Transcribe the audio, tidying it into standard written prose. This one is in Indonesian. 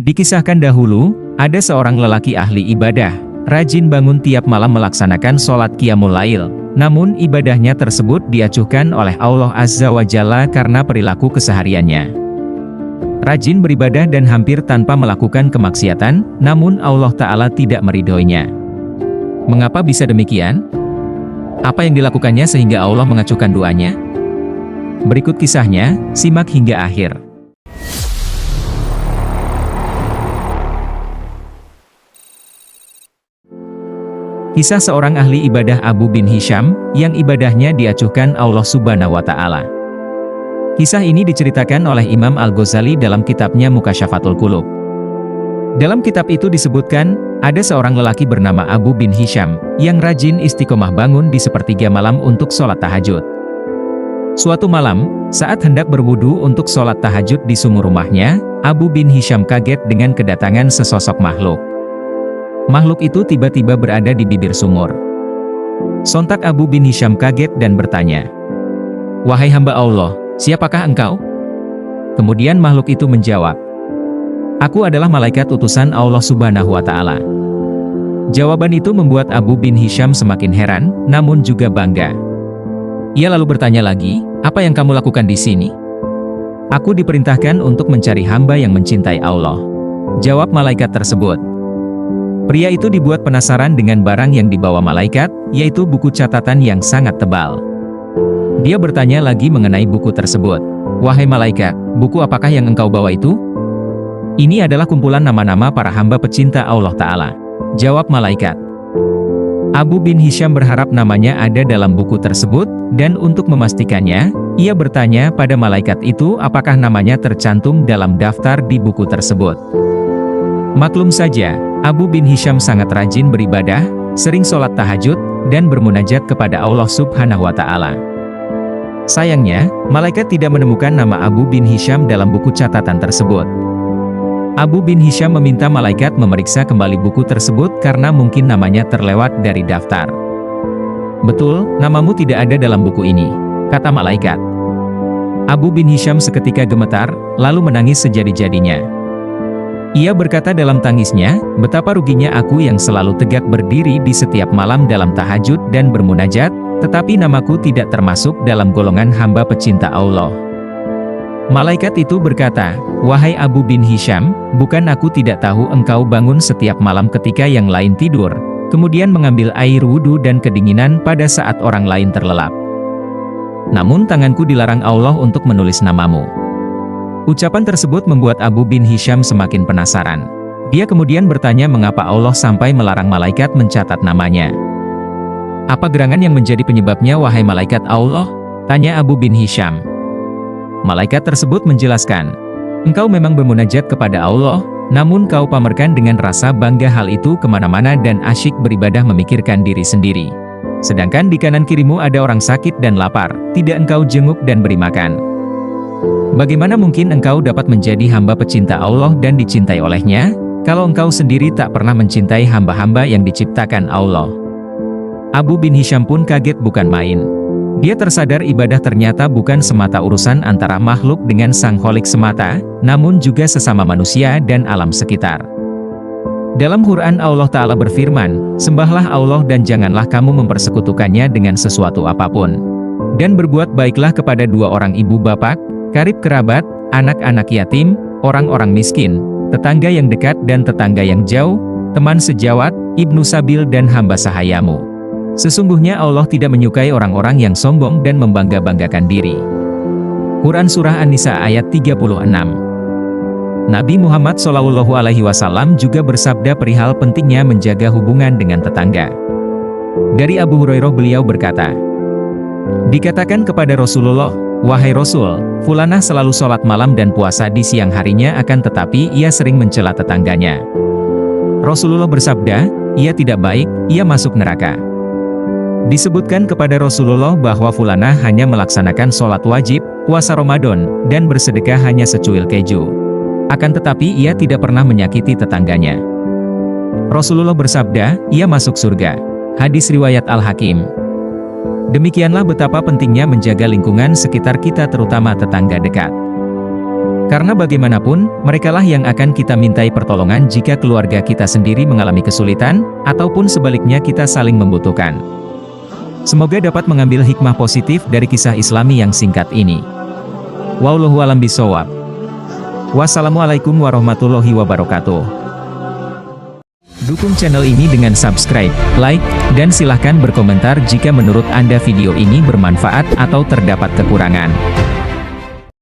Dikisahkan dahulu, ada seorang lelaki ahli ibadah, rajin bangun tiap malam melaksanakan sholat qiyamul lail. Namun ibadahnya tersebut diacuhkan oleh Allah Azza wa Jalla karena perilaku kesehariannya. Rajin beribadah dan hampir tanpa melakukan kemaksiatan, namun Allah Ta'ala tidak meridhoinya. Mengapa bisa demikian? Apa yang dilakukannya sehingga Allah mengacuhkan doanya? Berikut kisahnya, simak hingga akhir. Kisah seorang ahli ibadah Abu bin Hisham, yang ibadahnya diacuhkan Allah Subhanahu wa Ta'ala. Kisah ini diceritakan oleh Imam Al-Ghazali dalam kitabnya Mukasyafatul Qulub. Dalam kitab itu disebutkan, ada seorang lelaki bernama Abu bin Hisham, yang rajin istiqomah bangun di sepertiga malam untuk sholat tahajud. Suatu malam, saat hendak berwudu untuk sholat tahajud di sumur rumahnya, Abu bin Hisham kaget dengan kedatangan sesosok makhluk. Makhluk itu tiba-tiba berada di bibir sumur. Sontak Abu bin Hisham kaget dan bertanya, "Wahai hamba Allah, siapakah engkau?" Kemudian makhluk itu menjawab, "Aku adalah malaikat utusan Allah Subhanahu wa Ta'ala." Jawaban itu membuat Abu bin Hisham semakin heran, namun juga bangga. Ia lalu bertanya lagi, "Apa yang kamu lakukan di sini?" "Aku diperintahkan untuk mencari hamba yang mencintai Allah," jawab malaikat tersebut. Pria itu dibuat penasaran dengan barang yang dibawa malaikat, yaitu buku catatan yang sangat tebal. Dia bertanya lagi mengenai buku tersebut. "Wahai malaikat, buku apakah yang engkau bawa itu?" "Ini adalah kumpulan nama-nama para hamba pecinta Allah Ta'ala," jawab malaikat. Abu bin Hisham berharap namanya ada dalam buku tersebut, dan untuk memastikannya, ia bertanya pada malaikat itu apakah namanya tercantum dalam daftar di buku tersebut. Maklum saja, Abu bin Hisham sangat rajin beribadah, sering sholat tahajud, dan bermunajat kepada Allah Subhanahu wa Ta'ala. Sayangnya, malaikat tidak menemukan nama Abu bin Hisham dalam buku catatan tersebut. Abu bin Hisham meminta malaikat memeriksa kembali buku tersebut karena mungkin namanya terlewat dari daftar. "Betul, namamu tidak ada dalam buku ini," kata malaikat. Abu bin Hisham seketika gemetar, lalu menangis sejadi-jadinya. Ia berkata dalam tangisnya, "Betapa ruginya aku yang selalu tegak berdiri di setiap malam dalam tahajud dan bermunajat, tetapi namaku tidak termasuk dalam golongan hamba pecinta Allah." Malaikat itu berkata, "Wahai Abu bin Hisham, bukan aku tidak tahu engkau bangun setiap malam ketika yang lain tidur, kemudian mengambil air wudhu dan kedinginan pada saat orang lain terlelap. Namun tanganku dilarang Allah untuk menulis namamu." Ucapan tersebut membuat Abu bin Hisham semakin penasaran. Dia kemudian bertanya mengapa Allah sampai melarang malaikat mencatat namanya. "Apa gerangan yang menjadi penyebabnya wahai malaikat Allah?" tanya Abu bin Hisham. Malaikat tersebut menjelaskan, "Engkau memang bermunajat kepada Allah, namun kau pamerkan dengan rasa bangga hal itu kemana-mana dan asyik beribadah memikirkan diri sendiri. Sedangkan di kanan kirimu ada orang sakit dan lapar, tidak engkau jenguk dan beri makan. Bagaimana mungkin engkau dapat menjadi hamba pecinta Allah dan dicintai olehnya, kalau engkau sendiri tak pernah mencintai hamba-hamba yang diciptakan Allah?" Abu bin Hisham pun kaget bukan main. Dia tersadar ibadah ternyata bukan semata urusan antara makhluk dengan Sang Kholik semata, namun juga sesama manusia dan alam sekitar. Dalam Quran Allah Ta'ala berfirman, "Sembahlah Allah dan janganlah kamu mempersekutukannya dengan sesuatu apapun. Dan berbuat baiklah kepada dua orang ibu bapak, karib kerabat, anak-anak yatim, orang-orang miskin, tetangga yang dekat dan tetangga yang jauh, teman sejawat, ibnu sabil dan hamba sahayamu. Sesungguhnya Allah tidak menyukai orang-orang yang sombong dan membangga-banggakan diri." Quran Surah An-Nisa ayat 36. Nabi Muhammad SAW juga bersabda perihal pentingnya menjaga hubungan dengan tetangga. Dari Abu Hurairah beliau berkata, "Dikatakan kepada Rasulullah, 'Wahai Rasul, fulanah selalu sholat malam dan puasa di siang harinya akan tetapi ia sering mencela tetangganya.' Rasulullah bersabda, 'Ia tidak baik, ia masuk neraka.' Disebutkan kepada Rasulullah bahwa fulanah hanya melaksanakan sholat wajib, puasa Ramadan, dan bersedekah hanya secuil keju. Akan tetapi ia tidak pernah menyakiti tetangganya. Rasulullah bersabda, 'Ia masuk surga.'" Hadis riwayat Al-Hakim. Demikianlah betapa pentingnya menjaga lingkungan sekitar kita terutama tetangga dekat. Karena bagaimanapun, merekalah yang akan kita mintai pertolongan jika keluarga kita sendiri mengalami kesulitan, ataupun sebaliknya kita saling membutuhkan. Semoga dapat mengambil hikmah positif dari kisah Islami yang singkat ini. Wallahu a'lam bishawab. Wassalamualaikum warahmatullahi wabarakatuh. Dukung channel ini dengan subscribe, like, dan silahkan berkomentar jika menurut Anda video ini bermanfaat atau terdapat kekurangan.